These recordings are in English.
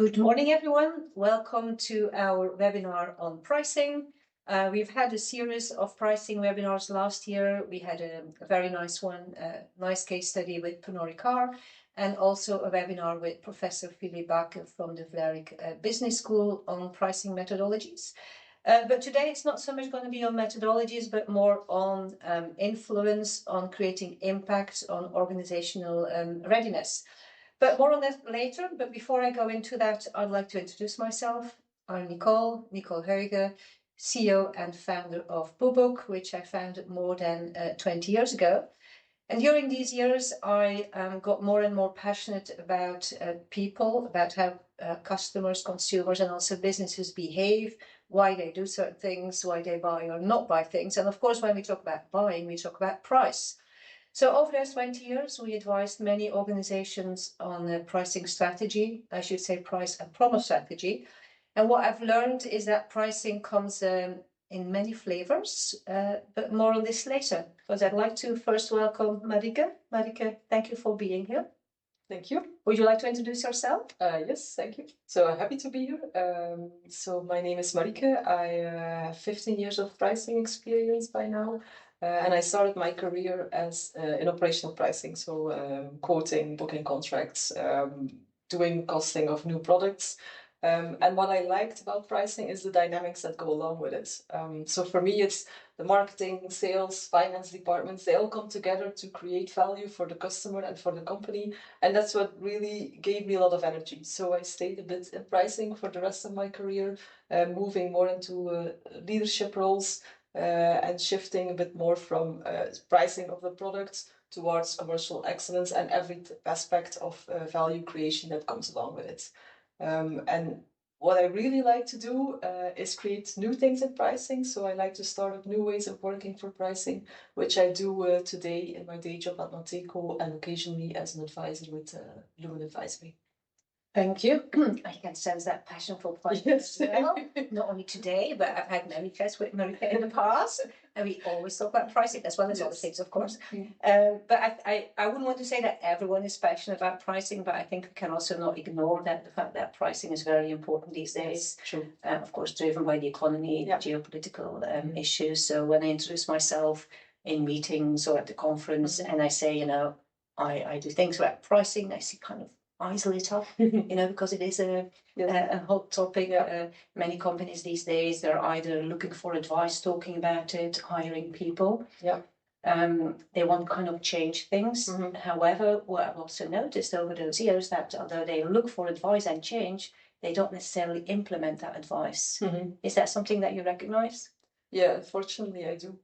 Good morning, everyone. Welcome to our webinar on pricing. We've had a series of pricing webinars last year. We had a very nice one, a nice case study with Pernod Ricard, and also a webinar with Professor Philippe Bakke from the Vlerick Business School on pricing methodologies. But today it's not so much going to be on methodologies, but more on influence, on creating impact, on organizational readiness. But more on that later. But before I go into that, I'd like to introduce myself. I'm Nicole Huyghe, CEO and founder of Book, which I founded more than 20 years ago. And during these years, I got more and more passionate about people, about how customers, consumers, and also businesses behave, why they do certain things, why they buy or not buy things. And of course, when we talk about buying, we talk about price. So over those 20 years, we advised many organizations on pricing strategy, I should say price and promo strategy. And what I've learned is that pricing comes in many flavors, but more on this later, because I'd like to first welcome Marieke. Marieke, thank you for being here. Thank you. Would you like to introduce yourself? Yes, thank you. So happy to be here. So my name is Marieke. I have 15 years of pricing experience by now. And I started my career as in operational pricing, so quoting, booking contracts, doing costing of new products. And what I liked about pricing is the dynamics that go along with it. So for me, it's the marketing, sales, finance departments, they all come together to create value for the customer and for the company. And that's what really gave me a lot of energy. So I stayed a bit in pricing for the rest of my career, moving more into leadership roles. And shifting a bit more from pricing of the products towards commercial excellence and every aspect of value creation that comes along with it. And what I really like to do is create new things in pricing. So I like to start up new ways of working for pricing, which I do today in my day job at Monteco and occasionally as an advisor with Lumen Advisory. Thank you. I can sense that passion for pricing as well. Not only today, but I've had many chats with Marieke in the past, and we always talk about pricing as well as other things, of course. But I wouldn't want to say that everyone is passionate about pricing, but I think we can also not ignore that the fact that pricing is very important these days. True. Of course, driven by the economy, geopolitical issues. So when I introduce myself in meetings or at the conference, and I say, you know, I do things about pricing, I see kind of eyes lit up, you know, because it is a hot topic. Many companies these days, they're either looking for advice, talking about it, hiring people. They want to kind of change things. However, what I've also noticed over those years that although they look for advice and change, they don't necessarily implement that advice. Is that something that you recognize? Yeah, unfortunately I do.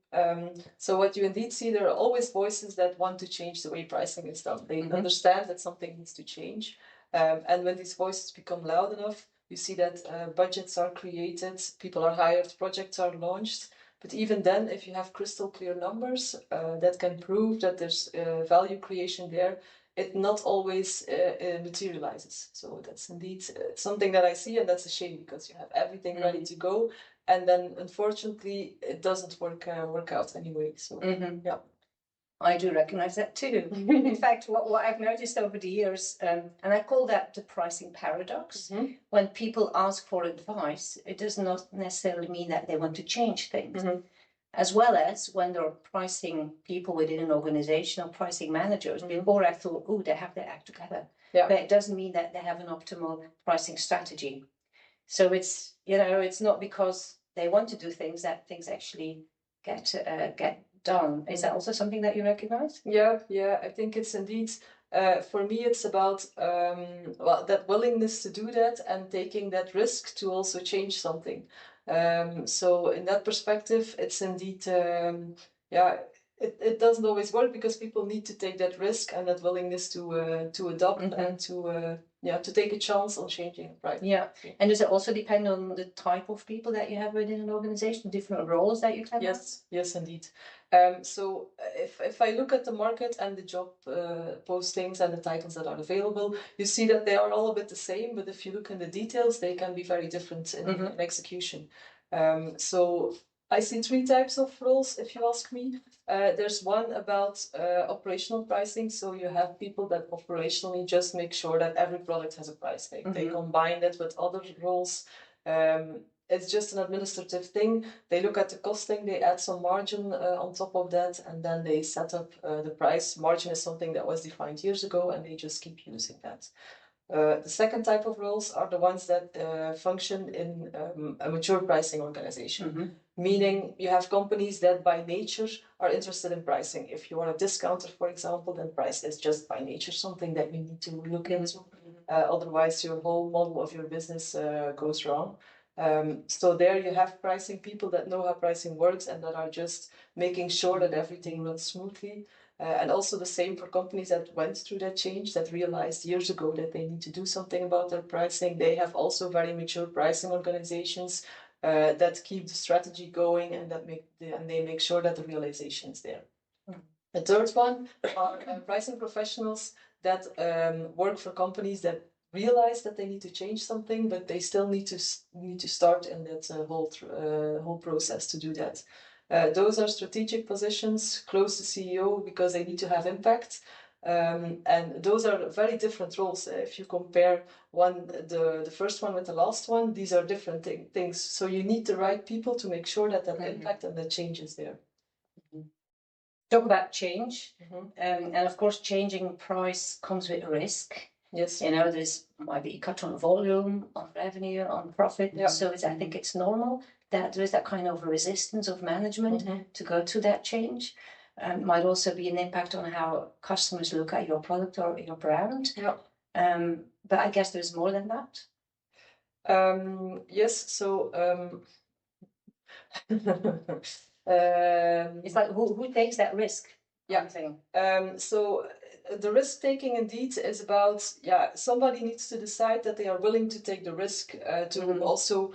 So what you indeed see, there are always voices that want to change the way pricing is done. They understand that something needs to change. And when these voices become loud enough, you see that budgets are created, people are hired, projects are launched. But even then, if you have crystal clear numbers that can prove that there's value creation there, it not always materializes. So that's indeed something that I see, and that's a shame because you have everything ready to go. And then, unfortunately, it doesn't work out anyway. So, I do recognize that too. In fact, what I've noticed over the years, and I call that the pricing paradox, when people ask for advice, it does not necessarily mean that they want to change things. As well as when there are pricing people within an organization or pricing managers, before I thought, oh, they have their act together. But it doesn't mean that they have an optimal pricing strategy. So it's, you know, it's not because they want to do things that things actually get done. Is that also something that you recognize? Yeah, I think it's indeed, for me, it's about that willingness to do that and taking that risk to also change something. So in that perspective, it's indeed, it doesn't always work because people need to take that risk and that willingness to adopt and to take a chance on changing, right? Yeah, and does it also depend on the type of people that you have within an organization, different roles that you can have? Yes, indeed. So if I look at the market and the job postings and the titles that are available, you see that they are all a bit the same, but if you look in the details, they can be very different in execution. So I see three types of roles, if you ask me. There's one about operational pricing. So you have people that operationally just make sure that every product has a price tag. They combine that with other roles. It's just an administrative thing. They look at the costing, they add some margin on top of that, and then they set up the price. Margin is something that was defined years ago, and they just keep using that. The second type of roles are the ones that function in a mature pricing organization, meaning you have companies that by nature are interested in pricing. If you are a discounter, for example, then price is just by nature something that you need to look into. Otherwise, your whole model of your business goes wrong. So there you have pricing people that know how pricing works and that are just making sure that everything runs smoothly. And also the same for companies that went through that change, that realized years ago that they need to do something about their pricing. They have also very mature pricing organizations that keep the strategy going and they make sure that the realization is there. The third one are pricing professionals that work for companies that realize that they need to change something, but they still need to start in that whole process to do that. Those are strategic positions close to CEO because they need to have impact. And those are very different roles. If you compare the first one with the last one, these are different things. So you need the right people to make sure that impact and that change is there. Talk about change, and of course, changing price comes with risk. Yes. There's might be cut on volume, on revenue, on profit. Yeah. So I think it's normal that there is that kind of resistance of management to go to that change. Might also be an impact on how customers look at your product or your brand. Yeah. But I guess there's more than that. Yes. So. It's like who takes that risk? Yeah. So the risk taking indeed is about somebody needs to decide that they are willing to take the risk to also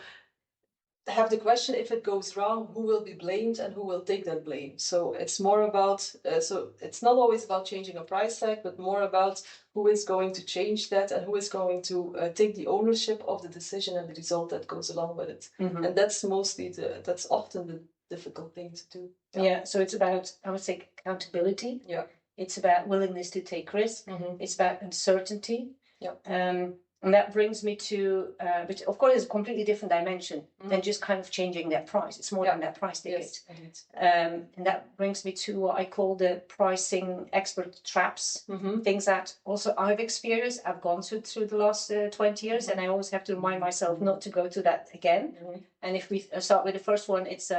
have the question, if it goes wrong, who will be blamed and who will take that blame. So it's more about so it's not always about changing a price tag, but more about who is going to change that and who is going to take the ownership of the decision and the result that goes along with it. And that's that's often the difficult thing to do. Yeah, so it's about, I would say, accountability. Yeah. It's about willingness to take risk. It's about uncertainty. Yeah. And that brings me to, which of course is a completely different dimension than just kind of changing that price. It's more than that price ticket. Yes, and that brings me to what I call the pricing expert traps, things that also I've experienced. I've gone through the last 20 years, and I always have to remind myself not to go to that again. And if we start with the first one, it's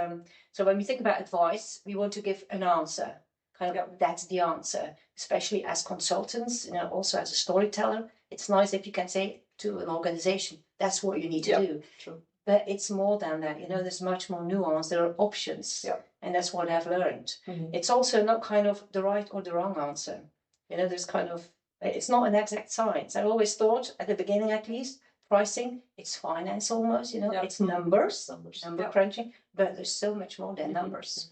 so when we think about advice, we want to give an answer. Kind of that's the answer, especially as consultants, also as a storyteller. It's nice if you can say to an organization, that's what you need to do. True. But it's more than that, there's much more nuance. There are options. Yeah. And that's what I've learned. It's also not kind of the right or the wrong answer. There's kind of, it's not an exact science. I always thought, at the beginning at least, pricing, it's finance almost, it's numbers, number crunching, but there's so much more than numbers.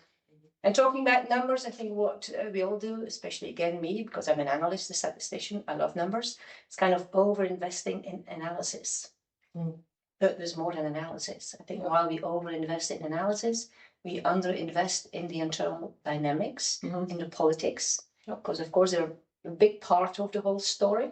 And talking about numbers, I think what we all do, especially again me, because I'm an analyst, a statistician, I love numbers, it's kind of over-investing in analysis. But there's more than analysis. I think while we over-invest in analysis, we under-invest in the internal dynamics, in the politics, because of course they're a big part of the whole story.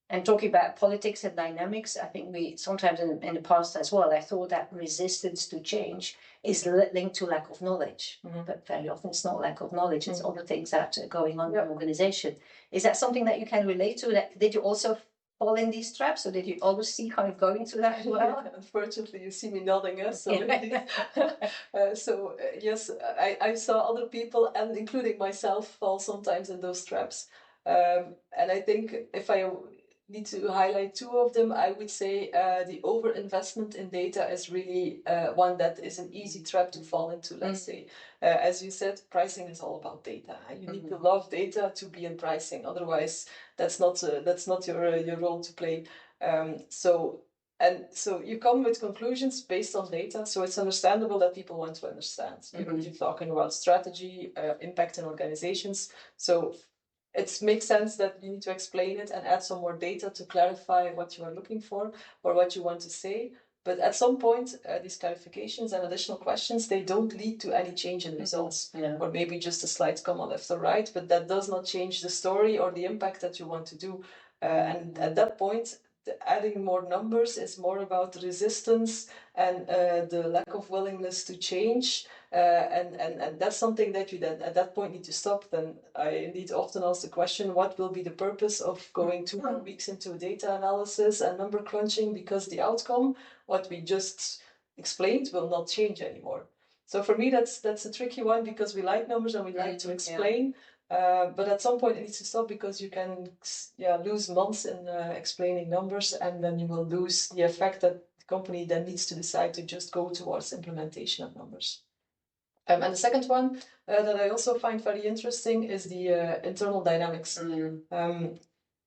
And talking about politics and dynamics, I think we sometimes in the past as well, I thought that resistance to change is linked to lack of knowledge. But very often it's not lack of knowledge, it's other things that are going on in the organization. Is that something that you can relate to? Did you also fall in these traps, or did you always see kind of going through that as well? Unfortunately, you see me nodding, so yes, I saw other people, and including myself, fall sometimes in those traps. And I think if I need to highlight two of them, I would say the over-investment in data is really one that is an easy trap to fall into, let's say. As you said, pricing is all about data. You need to love data to be in pricing. Otherwise, that's not your role to play. So you come with conclusions based on data. So it's understandable that people want to understand. You're talking about strategy, impact in organizations. So it makes sense that you need to explain it and add some more data to clarify what you are looking for or what you want to say. But at some point, these clarifications and additional questions, they don't lead to any change in results. Or maybe just a slight comma left or right, but that does not change the story or the impact that you want to do. And at that point, adding more numbers is more about resistance and the lack of willingness to change. And that's something that you then at that point need to stop. Then I indeed often ask the question, what will be the purpose of going 2 more weeks into data analysis and number crunching, because the outcome, what we just explained, will not change anymore. So for me, that's a tricky one, because we like numbers and we like to explain. But at some point it needs to stop, because you can lose months in explaining numbers, and then you will lose the effect that the company then needs to decide to just go towards implementation of numbers. And the second one that I also find very interesting is the internal dynamics.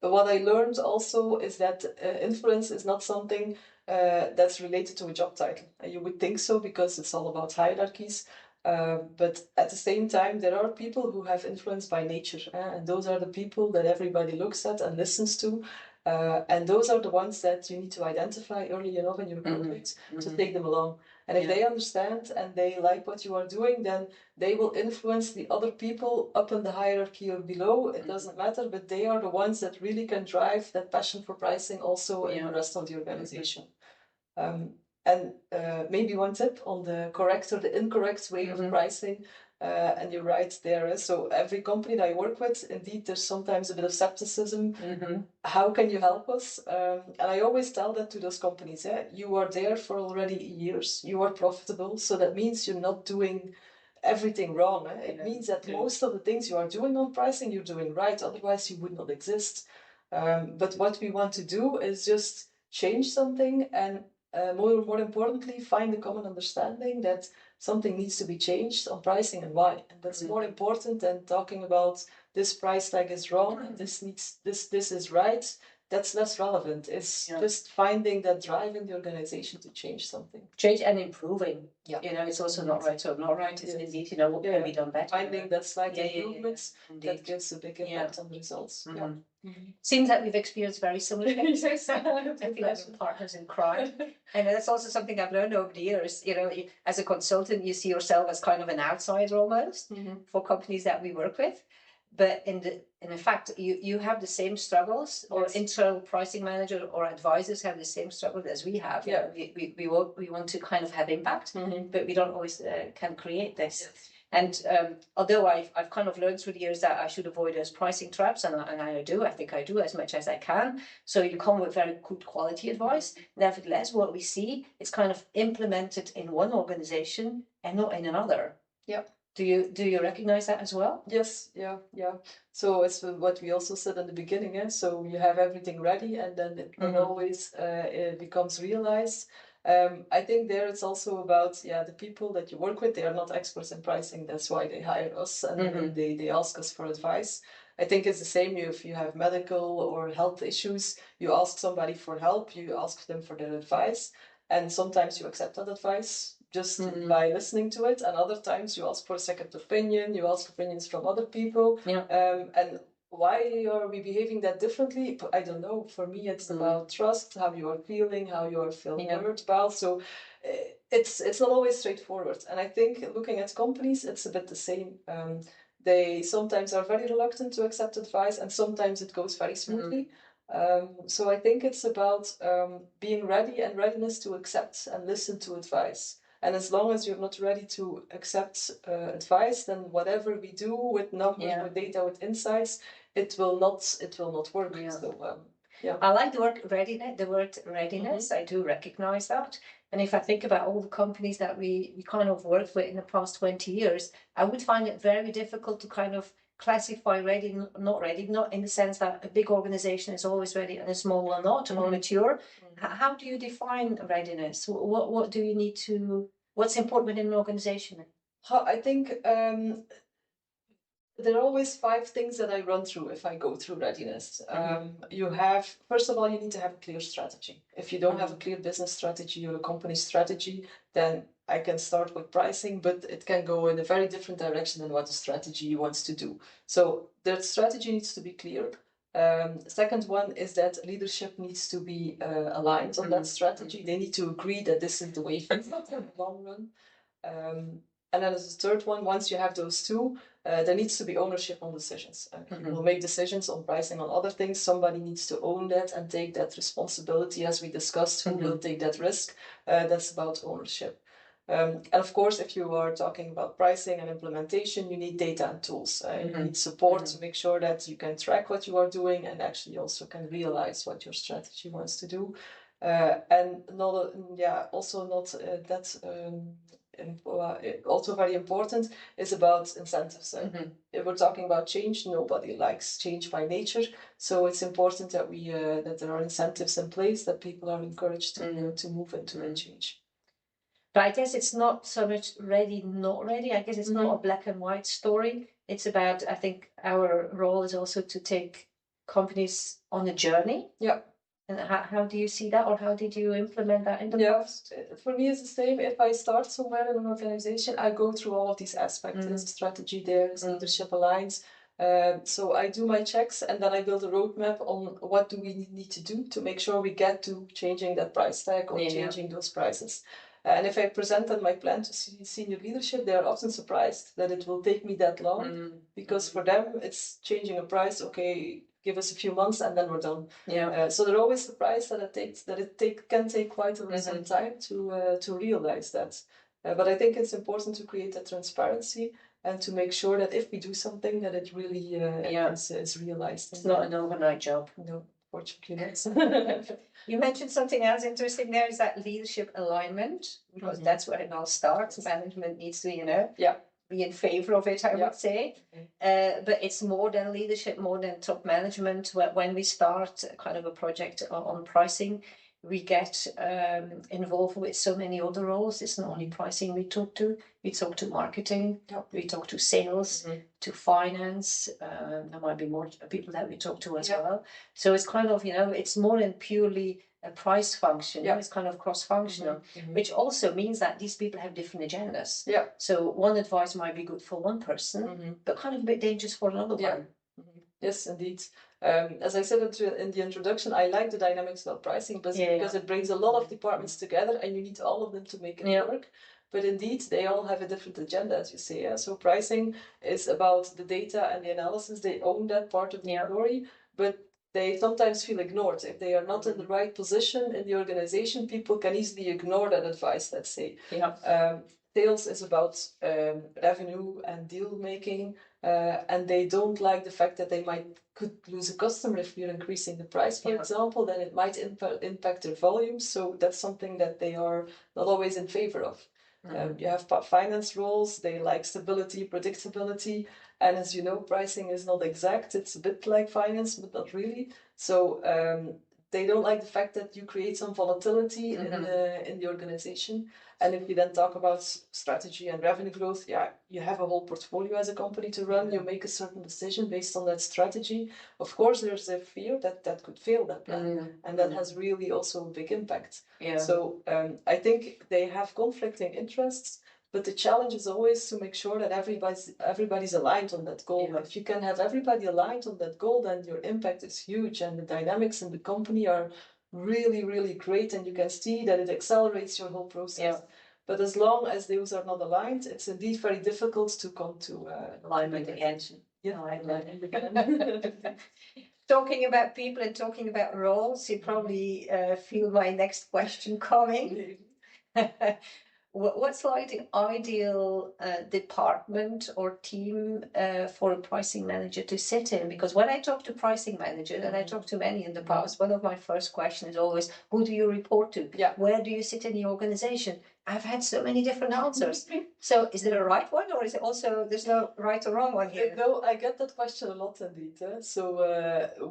But what I learned also is that influence is not something that's related to a job title. You would think so, because it's all about hierarchies. But at the same time, there are people who have influence by nature, and those are the people that everybody looks at and listens to. And those are the ones that you need to identify early enough in your project to take them along. And if they understand and they like what you are doing, then they will influence the other people up in the hierarchy or below. It doesn't matter, but they are the ones that really can drive that passion for pricing also in the rest of the organization. And maybe one tip on the correct or the incorrect way of pricing. And you're right there. So every company that I work with, indeed, there's sometimes a bit of skepticism. How can you help us? And I always tell that to those companies. You are there for already years. You are profitable. So that means you're not doing everything wrong. It means that most of the things you are doing on pricing, you're doing right. Otherwise, you would not exist. But what we want to do is just change something, and more importantly, find a common understanding that something needs to be changed on pricing and why. And that's more important than talking about this price tag is wrong and this is right. That's less relevant. It's just finding that drive in the organization to change something. Change and improving. It's also not right or not right. It's indeed, what can be done better. Finding that slight improvements that gives a big impact on the results. Seems that we've experienced very similar things. I think as partners in crime. And that's also something I've learned over the years. As a consultant, you see yourself as kind of an outsider almost for companies that we work with. But in fact, you have the same struggles, or internal pricing manager or advisors have the same struggles as we have. We want to kind of have impact, but we don't always can create this. And although I've kind of learned through the years that I should avoid those pricing traps, and I think I do as much as I can. So you come with very good quality advice. Nevertheless, what we see is kind of implemented in one organization and not in another. Do you recognize that as well? Yes, yeah. So it's what we also said in the beginning. So you have everything ready, and then it not always it becomes realized. I think there it's also about the people that you work with. They are not experts in pricing. That's why they hire us, and they ask us for advice. I think it's the same if you have medical or health issues. You ask somebody for help. You ask them for their advice, and sometimes you accept that advice just by listening to it, and other times you ask for a second opinion. You ask opinions from other people, and why are we behaving that differently? I don't know. For me, it's about trust, how you are feeling, how you are feeling hurt about. So it's not always straightforward. And I think looking at companies, it's a bit the same. They sometimes are very reluctant to accept advice, and sometimes it goes very smoothly. So I think it's about being ready and readiness to accept and listen to advice. And as long as you're not ready to accept advice, then whatever we do with numbers, with data, with insights, it will not work. So, I like the word readiness. I do recognize that. And if I think about all the companies that we kind of worked with in the past 20 years, I would find it very difficult to kind of classify ready, not in the sense that a big organization is always ready and a small one not, or mature. How do you define readiness? What do you need to, what's important within an organization? I think there are always 5 things that I run through if I go through readiness. You have, first of all, you need to have a clear strategy. If you don't have a clear business strategy or a company strategy, then I can start with pricing, but it can go in a very different direction than what the strategy wants to do. So the strategy needs to be clear. Second one is that leadership needs to be aligned on that strategy. They need to agree that this is the way forward in the long run. And then as a third one, once you have those two, there needs to be ownership on decisions. People will make decisions on pricing, on other things. Somebody needs to own that and take that responsibility, as we discussed. Who will take that risk? That's about ownership. And of course, if you are talking about pricing and implementation, you need data and tools. You need support to make sure that you can track what you are doing and actually also can realize what your strategy wants to do. And not, also not also very important is about incentives. If we're talking about change, nobody likes change by nature. So it's important that we that there are incentives in place, that people are encouraged to move into a change. But I guess it's not so much ready, not ready. I guess it's not a black and white story. It's about, I think our role is also to take companies on a journey. Yeah. And how do you see that, or how did you implement that in the past? For me, it's the same. If I start somewhere in an organization, I go through all of these aspects. There's a strategy there, there's leadership aligns. So I do my checks, and then I build a roadmap on what do we need to do to make sure we get to changing that price tag or changing those prices. And if I presented my plan to senior leadership, they are often surprised that it will take me that long, because for them it's changing a price. Okay, give us a few months and then we're done. So they're always surprised that it can take quite some time to realize that. But I think it's important to create that transparency and to make sure that if we do something, that it really is realized. It's not an overnight job. No, fortunately not. You mentioned something else interesting there, is that leadership alignment, because that's where it all starts. Management needs to, be in favor of it, I would say. But it's more than leadership, more than top management. When we start kind of a project on pricing, we get involved with so many other roles. It's not only pricing we talk to marketing, we talk to sales, to finance. There might be more people that we talk to as well. So it's kind of, it's more than purely a price function. It's kind of cross-functional, which also means that these people have different agendas. So one advice might be good for one person, but kind of a bit dangerous for another one. Yes, indeed. As I said in the introduction, I like the dynamics of pricing because it brings a lot of departments together, and you need all of them to make it work. But indeed, they all have a different agenda, as you say. So pricing is about the data and the analysis. They own that part of the story, but they sometimes feel ignored. If they are not in the right position in the organization, people can easily ignore that advice, let's say. Sales is about revenue and deal making, and they don't like the fact that they could lose a customer if you're increasing the price, for example. Then it might impact their volumes. So that's something that they are not always in favor of. You have finance roles, they like stability, predictability, and as you know, pricing is not exact. It's a bit like finance, but not really. So they don't like the fact that you create some volatility in the organization. And if you then talk about strategy and revenue growth, you have a whole portfolio as a company to run. You make a certain decision based on that strategy. Of course, there's a fear that could fail that plan, and that has really also a big impact. So I think they have conflicting interests, but the challenge is always to make sure that everybody's aligned on that goal. If you can have everybody aligned on that goal, then your impact is huge, and the dynamics in the company are really, really great, and you can see that it accelerates your whole process. But as long as those are not aligned, it's indeed very difficult to come to alignment again. Talking about people and talking about roles, you probably feel my next question coming. What's like the ideal department or team for a pricing manager to sit in? Because when I talk to pricing managers, and I talk to many in the past, one of my first questions is always, who do you report to? Where do you sit in the organization? I've had so many different answers. So is there a right one, or is it also there's no right or wrong one here? No, I get that question a lot indeed. So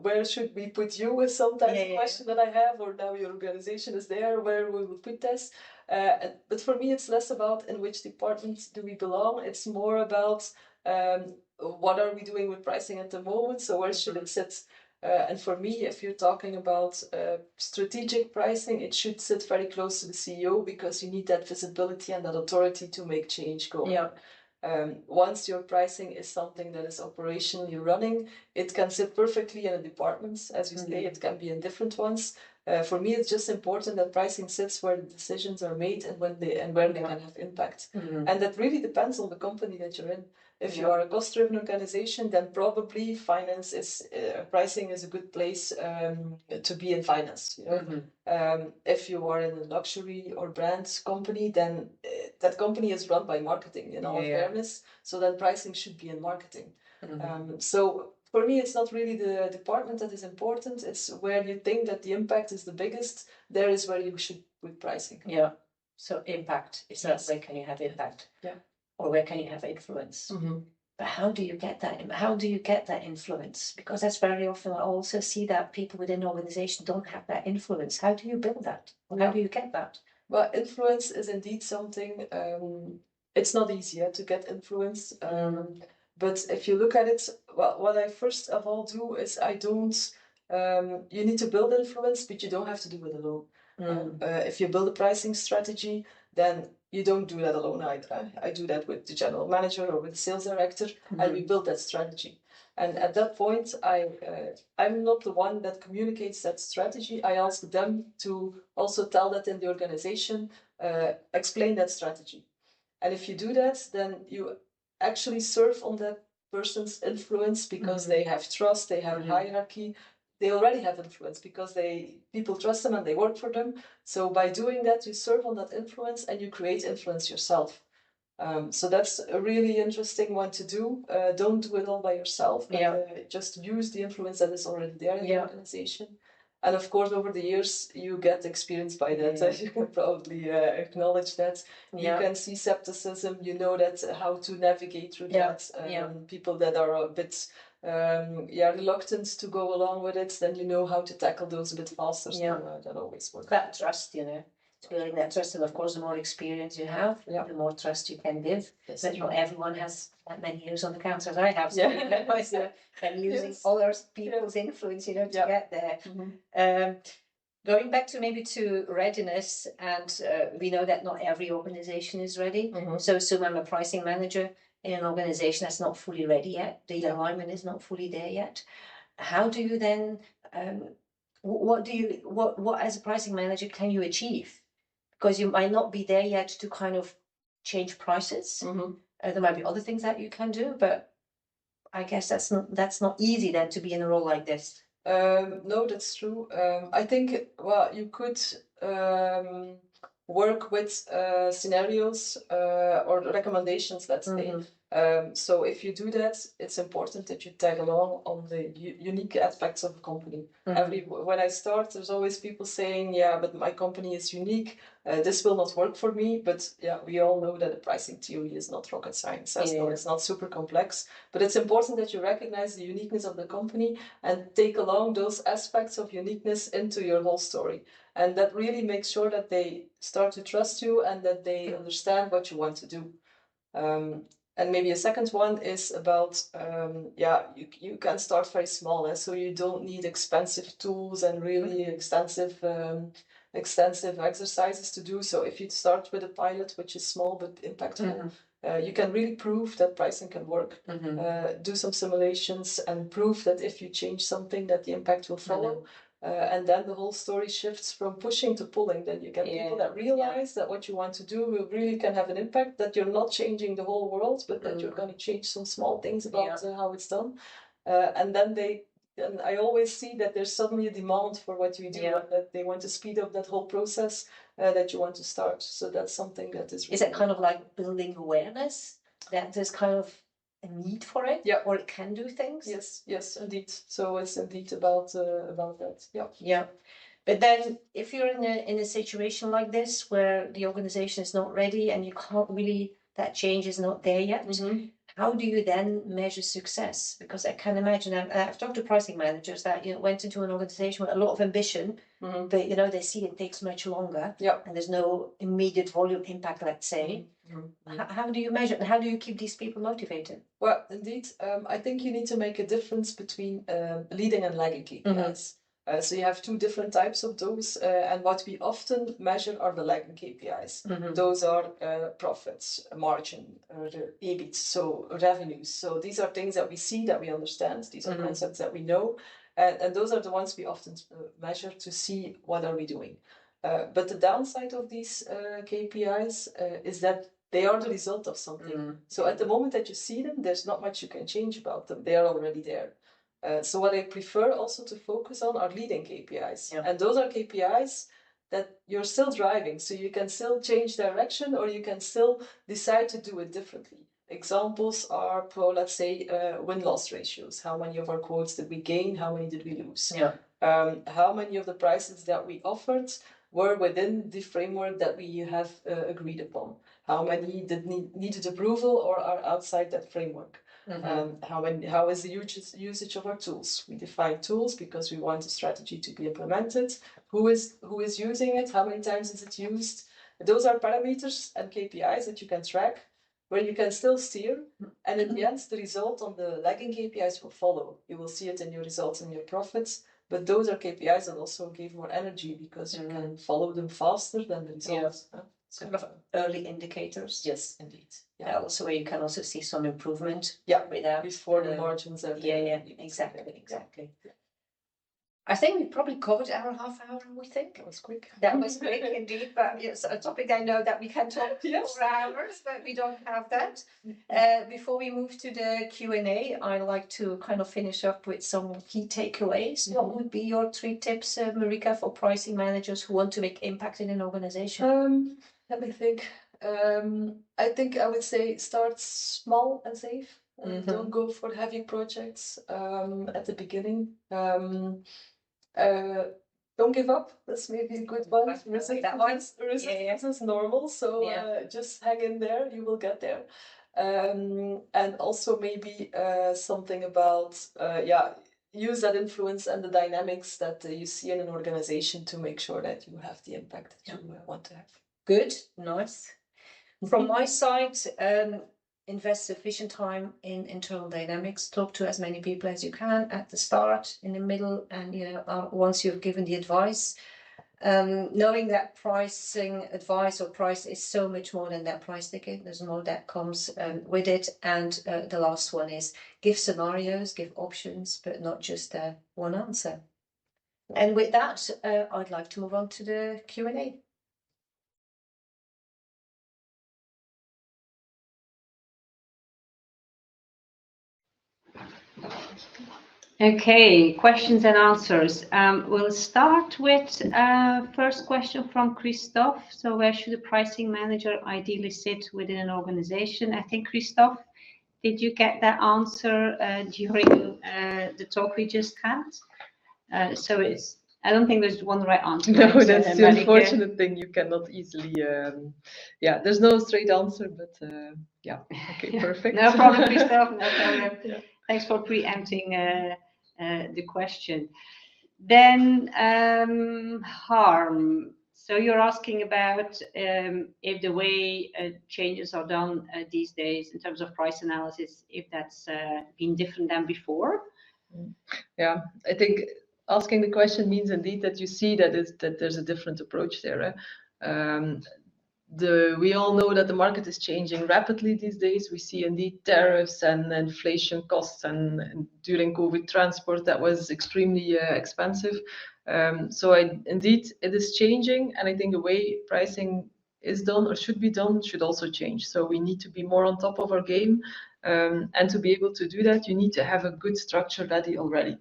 where should we put you is sometimes a question that I have, or now your organization is there, where we will put this. But for me, it's less about in which department do we belong. It's more about what are we doing with pricing at the moment, so where should it sit? And for me, if you're talking about strategic pricing, it should sit very close to the CEO, because you need that visibility and that authority to make change go. Once your pricing is something that is operationally running, it can sit perfectly in a department, as you say, it can be in different ones. For me, it's just important that pricing sits where the decisions are made and where they can have impact. And that really depends on the company that you're in. If you are a cost-driven organization, then probably finance is pricing is a good place to be in finance. You know, if you are in a luxury or brand company, then that company is run by marketing. In all fairness, so then pricing should be in marketing. So for me, it's not really the department that is important. It's where you think that the impact is the biggest. There is where you should put pricing. Yeah. So impact is that where can you have impact? Yeah. Or where can you have influence? But how do you get that? How do you get that influence? Because that's very often I also see that people within an organization don't have that influence. How do you build that? How do you get that? Well, influence is indeed something. It's not easy to get influence. But if you look at it, well, what I first of all do is I don't. You need to build influence, but you don't have to do it alone. If you build a pricing strategy, then you don't do that alone either. I do that with the general manager or with the sales director, and we build that strategy. And at that point, I'm not the one that communicates that strategy. I ask them to also tell that in the organization, explain that strategy. And if you do that, then you actually serve on that person's influence because they have trust, they have hierarchy. They already have influence because people trust them and they work for them. So by doing that, you serve on that influence and you create influence yourself. So that's a really interesting one to do. Don't do it all by yourself, but just use the influence that is already there in the organization. And of course, over the years, you get experience by that. You can probably acknowledge that. You can see skepticism. You know that how to navigate through that. People that are a bit reluctant to go along with it, then you know how to tackle those a bit faster. So that always works. That trust, building that trust, and of course, the more experience you have, the more trust you can give. Yes. But not everyone has that many years on the counter as I have, so and using other people's influence, to get there. Going back to readiness, and we know that not every organization is ready. So I'm a pricing manager in an organization that's not fully ready yet. The alignment is not fully there yet. How do you then? What as a pricing manager can you achieve? Because you might not be there yet to kind of change prices. There might be other things that you can do, but I guess that's not easy then to be in a role like this. No, that's true. I think you could work with scenarios or recommendations, let's say. So if you do that, it's important that you tag along on the unique aspects of a company. When I start, there's always people saying, but my company is unique. This will not work for me. But we all know that the pricing theory is not rocket science. So it's not super complex. But it's important that you recognize the uniqueness of the company and take along those aspects of uniqueness into your whole story. And that really makes sure that they start to trust you and that they understand what you want to do. And maybe a second one is about, you can start very small. So you don't need expensive tools and really extensive exercises to do. So if you start with a pilot, which is small but impactful, you can really prove that pricing can work. Do some simulations and prove that if you change something, that the impact will follow. And then the whole story shifts from pushing to pulling. Then you get people that realize that what you want to do really can have an impact, that you're not changing the whole world, but that you're going to change some small things about how it's done. And then I always see that there's suddenly a demand for what you do, and that they want to speed up that whole process that you want to start. So that's something that is really... Is it kind of like building awareness, that there's kind of a need for it, or it can do things? Yes, indeed. So it's indeed about that. But then, if you're in a situation like this where the organization is not ready and you can't really, that change is not there yet, how do you then measure success? Because I can imagine, I've talked to pricing managers that went into an organization with a lot of ambition, but they see it takes much longer, and there's no immediate volume impact, let's say. How do you measure and how do you keep these people motivated? Well, indeed, I think you need to make a difference between leading and lagging KPIs. So you have two different types of those, and what we often measure are the lagging KPIs. Those are profits, margin, the EBIT, so revenues. So these are things that we see, that we understand. These are concepts that we know, and those are the ones we often measure to see what are we doing. But the downside of these KPIs is that they are the result of something. So at the moment that you see them, there's not much you can change about them. They are already there. So what I prefer also to focus on are leading KPIs. And those are KPIs that you're still driving. So you can still change direction, or you can still decide to do it differently. Examples are, let's say, win-loss ratios. How many of our quotes did we gain? How many did we lose? How many of the prices that we offered were within the framework that we have agreed upon? How many needed approval or are outside that framework? How is the usage of our tools? We define tools because we want a strategy to be implemented. Who is using it? How many times is it used? Those are parameters and KPIs that you can track, where you can still steer. And in the end, the result on the lagging KPIs will follow. You will see it in your results and your profits. But those are KPIs that also give more energy, because you can follow them faster than the results. Kind of early indicators. Yes, indeed. Also where you can also see some improvement. Before the margins are there. Exactly. I think we probably covered our half hour, we think. That was quick. That was quick indeed, but it's a topic I know that we can talk for hours, but we don't have that. Before we move to the Q&A, I'd like to kind of finish up with some key takeaways. What would be your 3 tips, Marieke, for pricing managers who want to make impact in an organization? Let me think. I think I would say start small and safe. Don't go for heavy projects at the beginning. Don't give up. That's maybe a good one. Resistance is normal, so just hang in there. You will get there. And also maybe something about use that influence and the dynamics that you see in an organization to make sure that you have the impact that you want to have. Good, nice. From my side, invest sufficient time in internal dynamics. Talk to as many people as you can at the start, in the middle, and once you've given the advice. Knowing that pricing advice or price is so much more than that price ticket. There's more that comes with it. And the last one is give scenarios, give options, but not just one answer. And with that, I'd like to move on to the Q&A. Okay, questions and answers. We'll start with first question from Christophe. So where should a pricing manager ideally sit within an organization? I think, Christophe, did you get that answer during the talk we just had? So I don't think there's one right answer. No, that's the unfortunate thing. You cannot easily, there's no straight answer, but okay, perfect. No problem, Christophe, no problem. Thanks for preempting the question. Then harm. So you're asking about if the way changes are done these days in terms of price analysis, if that's been different than before. Yeah, I think asking the question means indeed that you see that there's a different approach there. We all know that the market is changing rapidly these days. We see indeed tariffs and inflation costs, and during COVID transport that was extremely expensive. So indeed it is changing, and I think the way pricing is done or should be done should also change. So we need to be more on top of our game, and to be able to do that, you need to have a good structure ready already.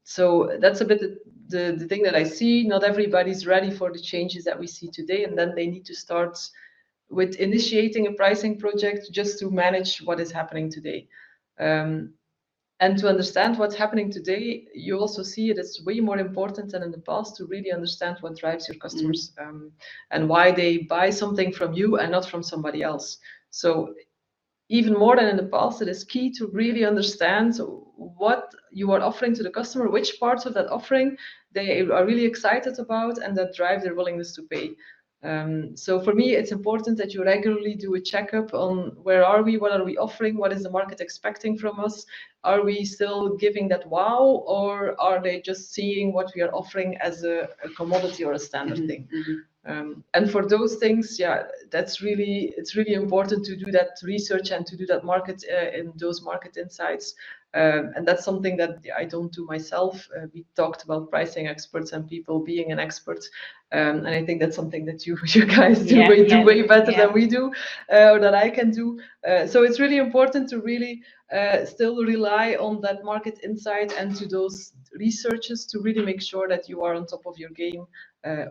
So that's a bit the thing that I see. Not everybody's ready for the changes that we see today, and then they need to start with initiating a pricing project just to manage what is happening today. And to understand what's happening today, you also see it is way more important than in the past to really understand what drives your customers, and why they buy something from you and not from somebody else. So even more than in the past, it is key to really understand what you are offering to the customer, which parts of that offering they are really excited about and that drive their willingness to pay. So for me, it's important that you regularly do a checkup on where are we, what are we offering, what is the market expecting from us, are we still giving that wow, or are they just seeing what we are offering as a commodity or a standard thing? And for those things, yeah, it's really important to do that research and to do that market in those market insights. And that's something that I don't do myself. We talked about pricing experts and people being an expert. And I think that's something that you guys do way better than we do, or that I can do. So it's really important to really still rely on that market insight and to those researches to really make sure that you are on top of your game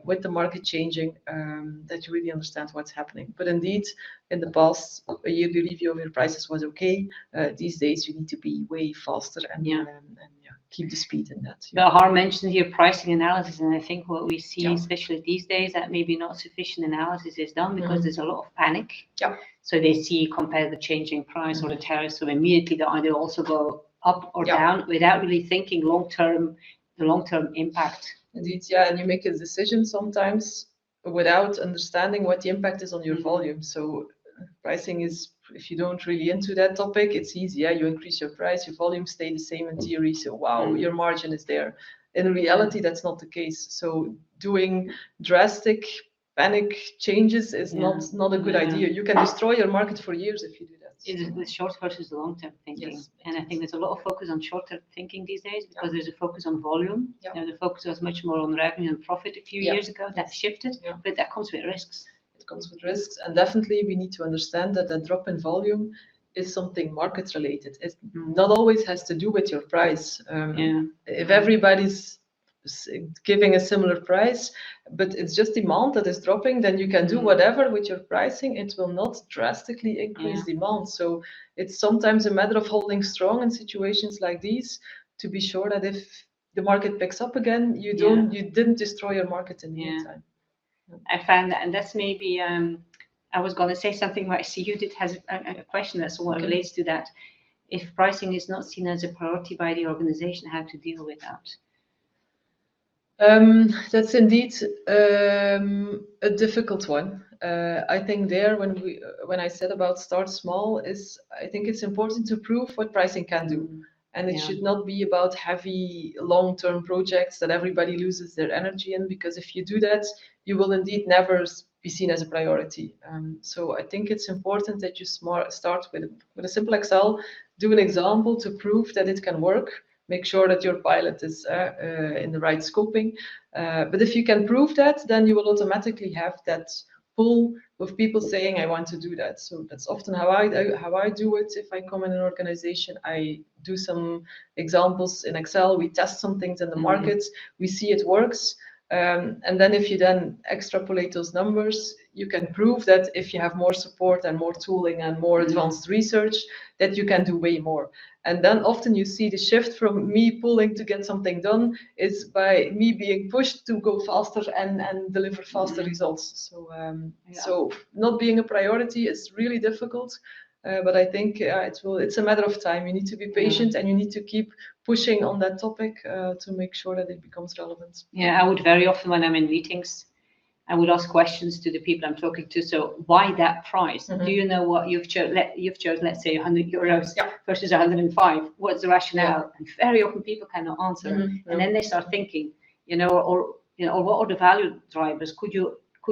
with the market changing, that you really understand what's happening. But indeed, in the past, a yearly review of your prices was okay. These days, you need to be way faster and keep the speed in that. Yeah. Har mentioned here pricing analysis, and I think what we see, especially these days, that maybe not sufficient analysis is done because there's a lot of panic. Yeah. So they see compare the changing price or the tariffs, so immediately they either also go up or down without really thinking the long-term impact. Indeed, yeah, and you make a decision sometimes without understanding what the impact is on your volume. So pricing is, if you don't really into that topic, it's easy. Yeah, you increase your price, your volume stay the same in theory. So wow, your margin is there. In reality, that's not the case. So doing drastic panic changes is not a good idea. You can destroy your market for years if you do that. It's the short versus the long-term thinking. And I think there's a lot of focus on short-term thinking these days because there's a focus on volume. The focus was much more on revenue and profit a few years ago. That shifted, but that comes with risks. It comes with risks, and definitely we need to understand that the drop in volume is something market related. It not always has to do with your price. If everybody's giving a similar price, but it's just demand that is dropping, then you can do whatever with your pricing. It will not drastically increase demand. So it's sometimes a matter of holding strong in situations like these to be sure that if the market picks up again, you didn't destroy your market in the meantime. I found that, and that's maybe I was going to say something, but I see Judith has a question that somewhat relates to that. If pricing is not seen as a priority by the organization, how to deal with that? That's indeed a difficult one. I think there, when I said about start small, I think it's important to prove what pricing can do. And it should not be about heavy long-term projects that everybody loses their energy in, because if you do that, you will indeed never be seen as a priority. So I think it's important that you start with a simple Excel, do an example to prove that it can work, make sure that your pilot is in the right scoping. But if you can prove that, then you will automatically have that pull with people saying, I want to do that. So that's often how I do it. If I come in an organization, I do some examples in Excel, we test some things in the market, we see it works. And then if you then extrapolate those numbers, you can prove that if you have more support and more tooling and more advanced research, that you can do way more. And then often you see the shift from me pulling to get something done is by me being pushed to go faster and deliver faster results. So not being a priority is really difficult. But I think it's a matter of time. You need to be patient and you need to keep pushing on that topic to make sure that it becomes relevant. Yeah, I would very often when I'm in meetings, I would ask questions to the people I'm talking to. So why that price? Do you know what you've chosen? Let's say 100 euros versus 105. What's the rationale? And very often people cannot answer. And then they start thinking, or what are the value drivers? Could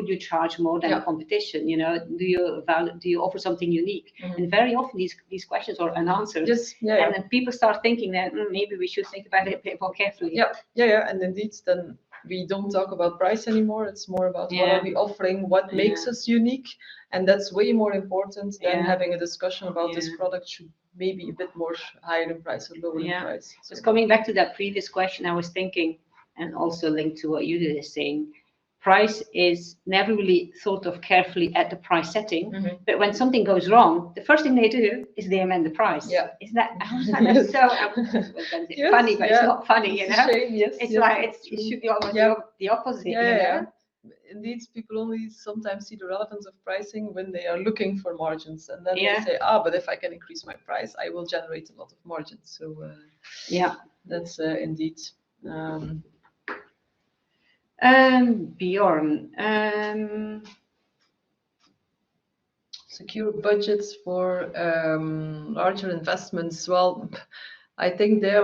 you charge more than competition? Do you offer something unique? And very often these questions are unanswered. And then people start thinking that maybe we should think about it a bit more carefully. And indeed, then we don't talk about price anymore. It's more about what are we offering, what makes us unique, and that's way more important than having a discussion about this product should maybe a bit more higher in price or lower in price. So coming back to that previous question, I was thinking, and also linked to what Judith is saying, price is never really thought of carefully at the price setting, but when something goes wrong, the first thing they do is they amend the price. Isn't that so funny? But it's not funny, It's a shame, it's like it should be almost the opposite. Indeed, people only sometimes see the relevance of pricing when they are looking for margins, and then they say, but if I can increase my price, I will generate a lot of margins. So that's indeed. Bjorn, secure budgets for larger investments. Well, I think there,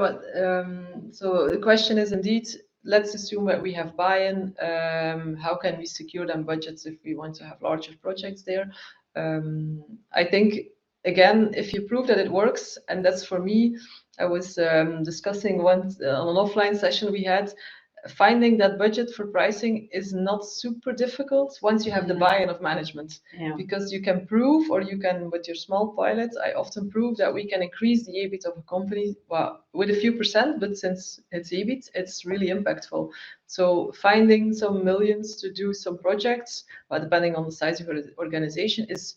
so the question is indeed, let's assume that we have buy-in. How can we secure them budgets if we want to have larger projects there? I think, again, if you prove that it works, and that's for me, I was discussing once on an offline session we had, finding that budget for pricing is not super difficult once you have the buy-in of management. yeah. Because you can prove, or you can, with your small pilots, I often prove that we can increase the EBIT of a company, well, with a few percent, but since it's EBIT, it's really impactful. So finding some millions to do some projects, well, depending on the size of your organization, is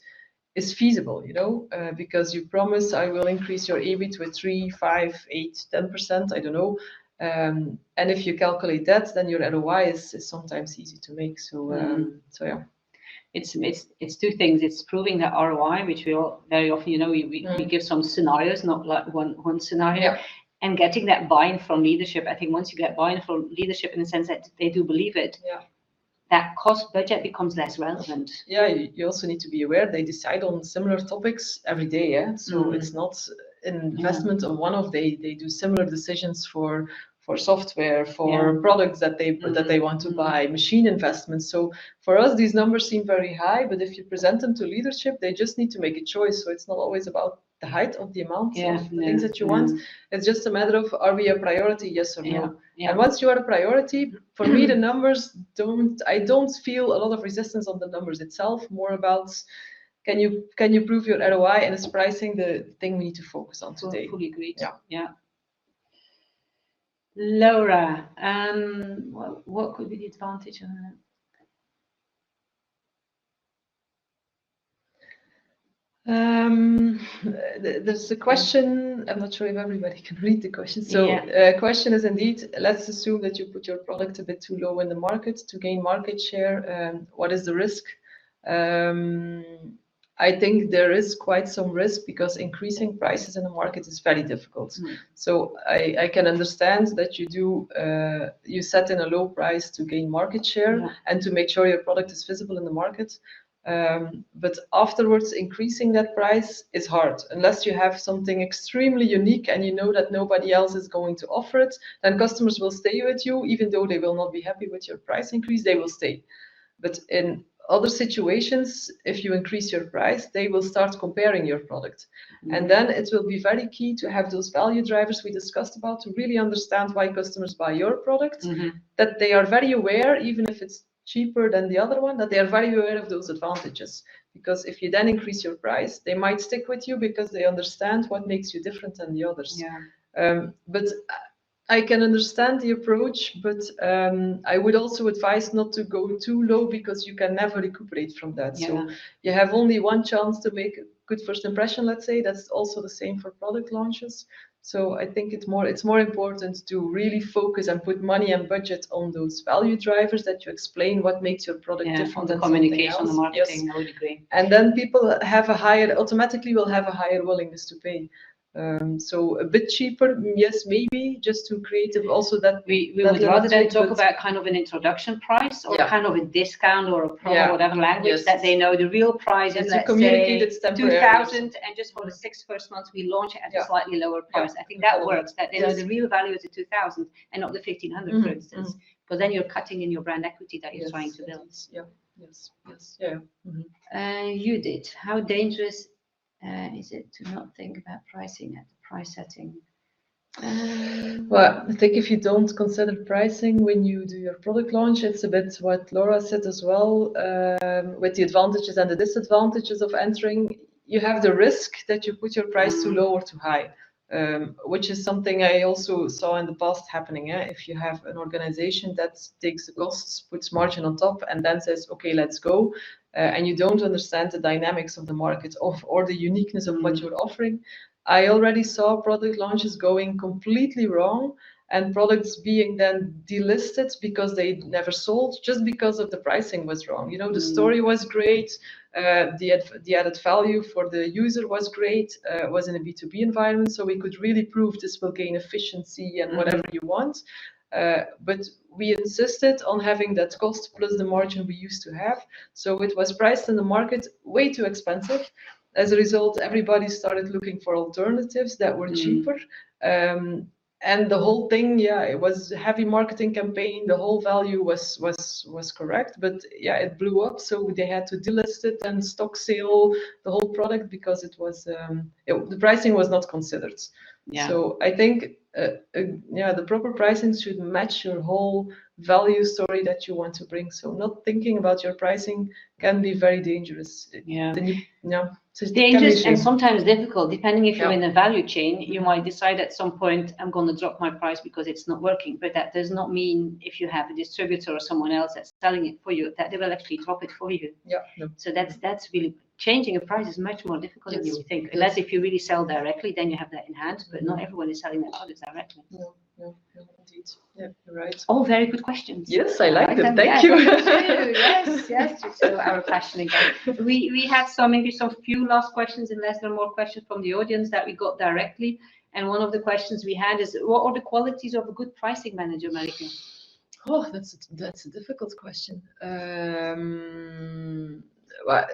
feasible, you know, because you promise I will increase your EBIT with 3, 5, 8, 10%, I don't know. And if you calculate that, then your ROI is sometimes easy to make. So, so yeah. It's two things. It's proving that ROI, which we all very often, you know, we give some scenarios, not like one scenario, Yeah. and getting that buy-in from leadership. I think once you get buy-in from leadership in the sense that they do believe it, Yeah. that cost budget becomes less relevant. Yeah, you also need to be aware they decide on similar topics every day. Yeah, so it's not an investment on one of they do similar decisions for software, for products that they want to buy, machine investments. So for us, these numbers seem very high, but if you present them to leadership, they just need to make a choice. So it's not always about the height of the amount of things that you want. It's just a matter of, are we a priority, yes or no? Yeah. And once you are a priority, for me, the numbers I don't feel a lot of resistance on the numbers itself, more about can you prove your ROI, and is pricing the thing we need to focus on today. Fully agreed. Yeah. Laura, what could be the advantage of that? There's a question. I'm not sure if everybody can read the question. So, question is indeed, let's assume that you put your product a bit too low in the market to gain market share. What is the risk? I think there is quite some risk because increasing prices in the market is very difficult. So I can understand that you set in a low price to gain market share and to make sure your product is visible in the market. But afterwards, increasing that price is hard. Unless you have something extremely unique and you know that nobody else is going to offer it, then customers will stay with you, even though they will not be happy with your price increase, they will stay. But in other situations, if you increase your price, they will start comparing your product. And then it will be very key to have those value drivers we discussed about to really understand why customers buy your product, that they are very aware, even if it's cheaper than the other one, that they are very aware of those advantages. Because if you then increase your price, they might stick with you because they understand what makes you different than the others. But I can understand the approach, but I would also advise not to go too low because you can never recuperate from that. So you have only one chance to make a good first impression, let's say. That's also the same for product launches. So I think it's more important to really focus and put money and budget on those value drivers that you explain what makes your product different than communication, else. the marketing. I would agree. And then people automatically will have a higher willingness to pay. So a bit cheaper, yes, maybe, just to create also that we would rather than talk about kind of an introduction price or kind of a discount or a promo, whatever language, that they know the real price is, let's say, 2,000, and just for the 6 first months we launch it at a slightly lower price. I think that works, that they know the real value is the 2,000 and not the 1,500, for instance, because then you're cutting in your brand equity that you're trying to build. Judith, how dangerous is it to not think about pricing at the price setting? Well, I think if you don't consider pricing when you do your product launch, it's a bit what Laura said as well, with the advantages and the disadvantages of entering. You have the risk that you put your price too low or too high, which is something I also saw in the past happening. If you have an organization that takes the costs, puts margin on top, and then says, okay, let's go, and you don't understand the dynamics of the market or the uniqueness of what you're offering. I already saw product launches going completely wrong and products being then delisted because they never sold just because of the pricing was wrong. You know, the story was great, the added value for the user was great, was in a B2B environment, so we could really prove this will gain efficiency and whatever you want. but we insisted on having that cost plus the margin we used to have. So it was priced in the market way too expensive. As a result, everybody started looking for alternatives that were cheaper. And the whole thing, yeah, it was a heavy marketing campaign. The whole value was correct, but yeah, it blew up. So they had to delist it and stock sale the whole product because it was the pricing was not considered. Yeah. So I think yeah, the proper pricing should match your whole value story that you want to bring. So not thinking about your pricing can be very dangerous. Yeah. Then you, yeah. So Dangerous and sometimes difficult, depending if you're Yeah. in a value chain. You might decide at some point, I'm going to drop my price because it's not working. But that does not mean if you have a distributor or someone else that's selling it for you, that they will actually drop it for you. Yeah. No. So that's really changing a price is much more difficult than you would think. Yes. Unless if you really sell directly, then you have that in hand. But not everyone is selling their products directly. No, indeed. Yeah, you're right. All very good questions. Yes, I like them. Thank Yeah, you. yes. So our passion again. We had maybe some few last questions, unless there are more questions from the audience that we got directly. And one of the questions we had is, what are the qualities of a good pricing manager, Marieke? Oh, that's a difficult question. Well,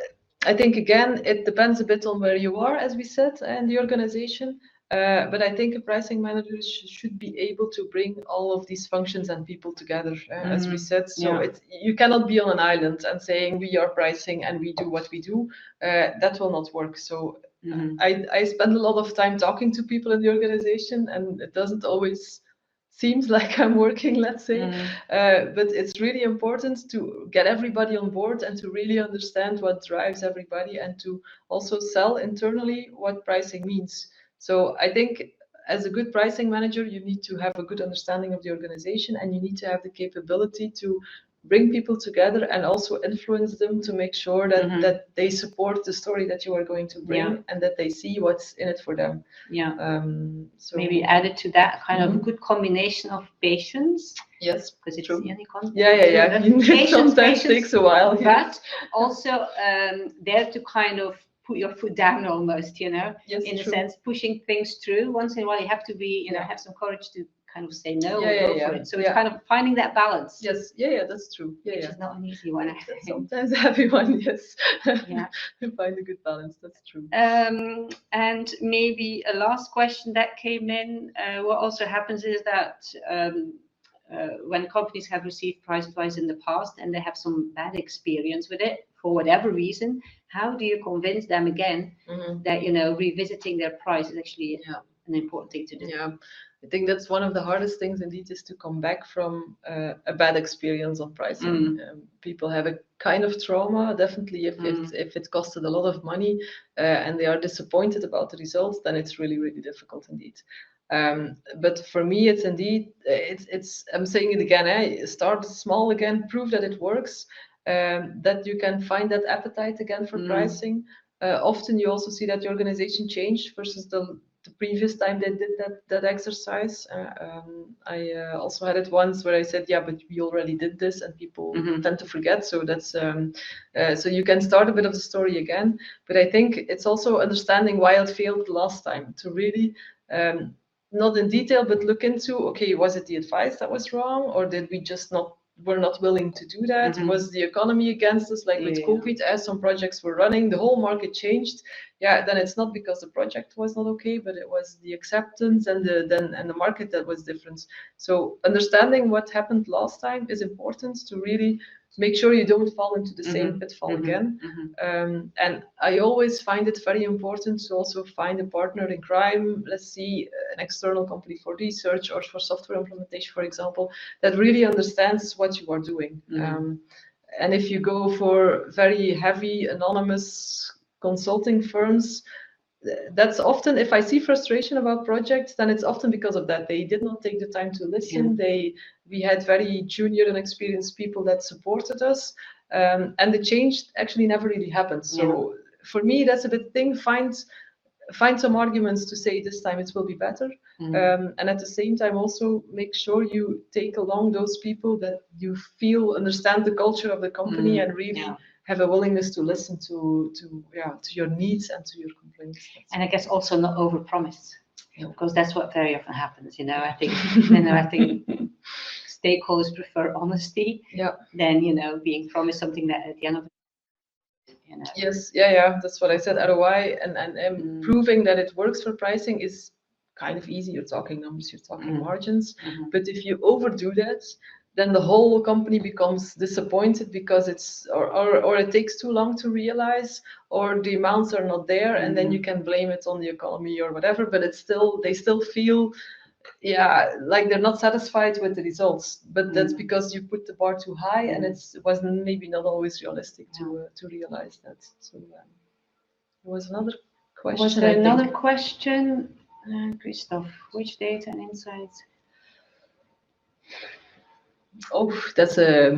I think again it depends a bit on where you are, as we said, and the organization. But I think a pricing manager should be able to bring all of these functions and people together, as we said. So you cannot be on an island and saying we are pricing and we do what we do. That will not work. So I spend a lot of time talking to people in the organization, and it doesn't always seems like I'm working, let's say. But it's really important to get everybody on board and to really understand what drives everybody and to also sell internally what pricing means. So I think as a good pricing manager, you need to have a good understanding of the organization and you need to have the capability to bring people together and also influence them to make sure that, that they support the story that you are going to bring and that they see what's in it for them. Yeah. So maybe added to that kind of a good combination of patience. Yes, because it's true. Yeah. It sometimes takes a while. But also there to kind of put your foot down almost, in a sense, pushing things through. Once in a while, you have to be, have some courage to kind of say no or go for it. So it's kind of finding that balance. Yes, that's true. Which is not an easy one. Sometimes a heavy one, yes. Find a good balance, that's true. And maybe a last question that came in, what also happens is that when companies have received price advice in the past and they have some bad experience with it, for whatever reason, how do you convince them again that, revisiting their price is actually an important thing to do? Yeah, I think that's one of the hardest things indeed, is to come back from a bad experience on pricing. People have a kind of trauma, definitely if it costed a lot of money and they are disappointed about the results, then it's really, really difficult indeed. But for me, it's indeed, I'm saying it again, start small again, prove that it works, that you can find that appetite again for pricing. Often you also see that the organization changed versus the previous time they did that exercise. I also had it once where I said, yeah, but we already did this, and people tend to forget. So that's so you can start a bit of the story again. But I think it's also understanding why it failed last time, to really not in detail, but look into, okay, was it the advice that was wrong, or did we just were not willing to do that? Was the economy against us, like with COVID, as some projects were running, the whole market changed. Yeah, then it's not because the project was not okay, but it was the acceptance and the market that was different. So understanding what happened last time is important to really make sure you don't fall into the same pitfall again. And I always find it very important to also find a partner in crime. Let's see, an external company for research or for software implementation, for example, that really understands what you are doing. And if you go for very heavy anonymous consulting firms, that's often, if I see frustration about projects, then it's often because of that. They did not take the time to listen. We had very junior and experienced people that supported us, and the change actually never really happened. So for me, that's a bit thing. Find some arguments to say this time it will be better, and at the same time also make sure you take along those people that you feel understand the culture of the company and really have a willingness to listen to your needs and to your complaints. And I guess also not overpromise, because that's what very often happens. I think stakeholders prefer honesty than, you know, being promised something that at the end of it, you know. Yes, yeah, that's what I said. ROI and proving that it works for pricing is kind of easy. You're talking numbers, you're talking margins. But if you overdo that, then the whole company becomes disappointed because it's or it takes too long to realize, or the amounts are not there, and then you can blame it on the economy or whatever. But it's still, they still feel, like they're not satisfied with the results. But that's because you put the bar too high, and it was maybe not always realistic to realize that. So there was another question. Was there another question, Christoph? Which data and insights? Oh, that's a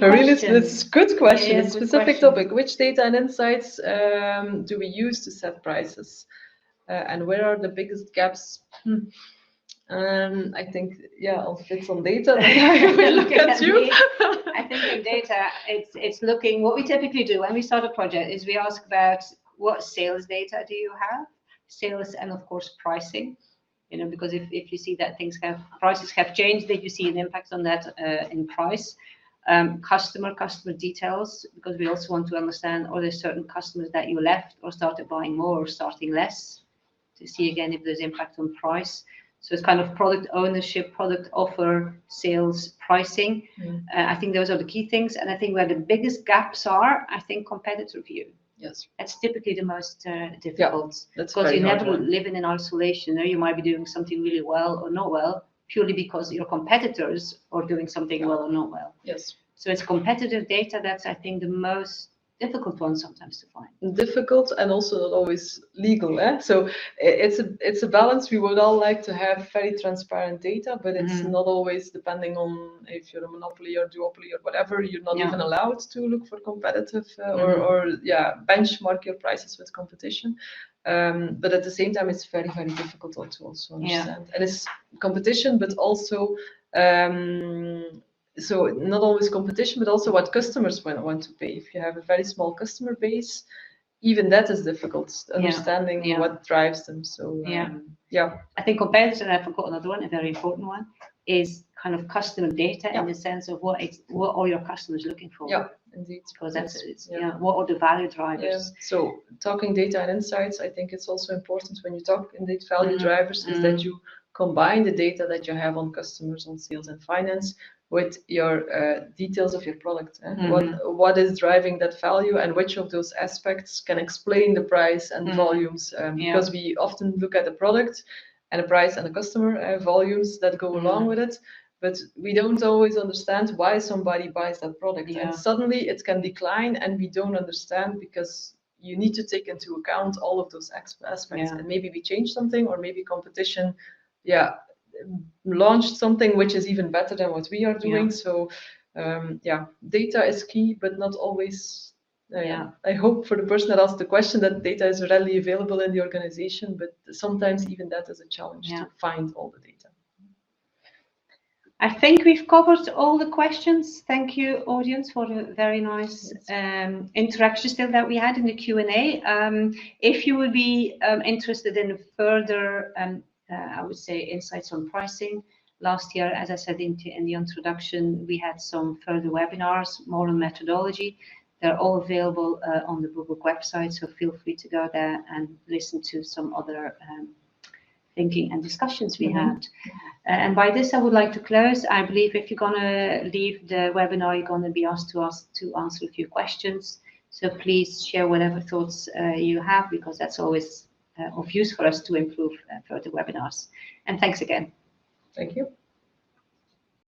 really that's a good question. Yeah, It's a specific topic. Which data and insights do we use to set prices? And where are the biggest gaps? I think, I'll fix on data. I will look at you. I think in data, it's looking, what we typically do when we start a project is we ask about what sales data do you have? Sales and of course pricing. You know, because if you see that prices have changed, then you see an impact on that in price. Customer details, because we also want to understand, are there certain customers that you left or started buying more or starting less, to see again if there's impact on price. So it's kind of product ownership, product offer, sales, pricing. I think those are the key things. And I think where the biggest gaps are, I think competitor view. Yes. That's typically the most difficult, because you never live in isolation. You might be doing something really well or not well, purely because your competitors are doing something well or not well. Yes. So it's competitive data that's, I think, the most difficult one sometimes to find. Difficult and also not always legal. So it's a balance. We would all like to have very transparent data, but it's not always, depending on if you're a monopoly or duopoly or whatever, you're not even allowed to look for competitive or benchmark your prices with competition. But at the same time, it's very, very difficult to also understand. And it's competition, but also so not always competition, but also what customers want to pay. If you have a very small customer base, even that is difficult, understanding what drives them. So I think competitors, and I forgot another one, a very important one, is kind of customer data in the sense of what are your customers looking for? Yeah, indeed. Because that's what are the value drivers? So talking data and insights, I think it's also important when you talk indeed value drivers, is that you combine the data that you have on customers, on sales and finance, with your details of your product. What is driving that value, and which of those aspects can explain the price and the volumes? Because we often look at the product and the price and the customer volumes that go along with it, but we don't always understand why somebody buys that product. And suddenly it can decline, and we don't understand, because you need to take into account all of those aspects. And maybe we change something, or maybe competition launched something which is even better than what we are doing. So data is key, but not always. I hope for the person that asked the question that data is readily available in the organization, but sometimes even that is a challenge to find all the data. I think we've covered all the questions. Thank you, audience, for the very nice interaction still that we had in the Q&A. If you would be interested in further I would say insights on pricing. Last year, as I said in the introduction, we had some further webinars, more on methodology. They're all available on the Google website, so feel free to go there and listen to some other thinking and discussions we had. And by this, I would like to close. I believe if you're going to leave the webinar, you're going to be asked to answer a few questions. So please share whatever thoughts you have, because that's always of use for us to improve further webinars. And thanks again. Thank you.